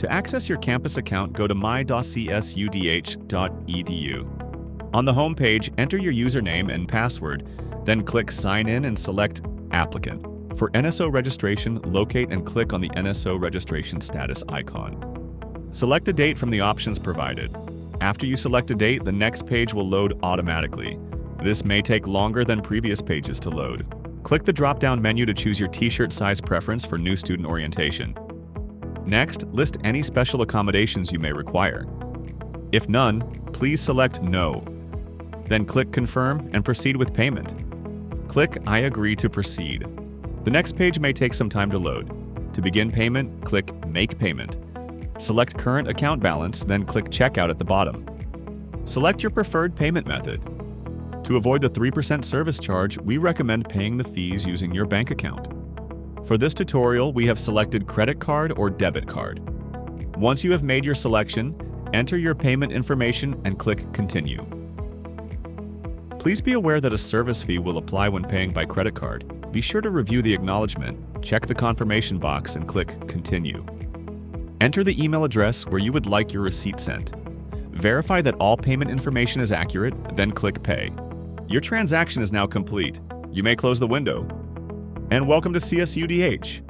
To access your campus account, go to my.csudh.edu. On the home page, enter your username and password, then click Sign In and select Applicant. For NSO registration, locate and click on the NSO registration status icon. Select a date from the options provided. After you select a date, the next page will load automatically. This may take longer than previous pages to load. Click the drop-down menu to choose your t-shirt size preference for New Student Orientation. Next, list any special accommodations you may require. If none, please select No. Then click Confirm and proceed with payment. Click I agree to proceed. The next page may take some time to load. To begin payment, click Make Payment. Select Current Account Balance, then click Checkout at the bottom. Select your preferred payment method. To avoid the 3% service charge, we recommend paying the fees using your bank account. For this tutorial, we have selected credit card or debit card. Once you have made your selection, enter your payment information and click Continue. Please be aware that a service fee will apply when paying by credit card. Be sure to review the acknowledgement, check the confirmation box, and click Continue. Enter the email address where you would like your receipt sent. Verify that all payment information is accurate, then click Pay. Your transaction is now complete. You may close the window. And welcome to CSUDH.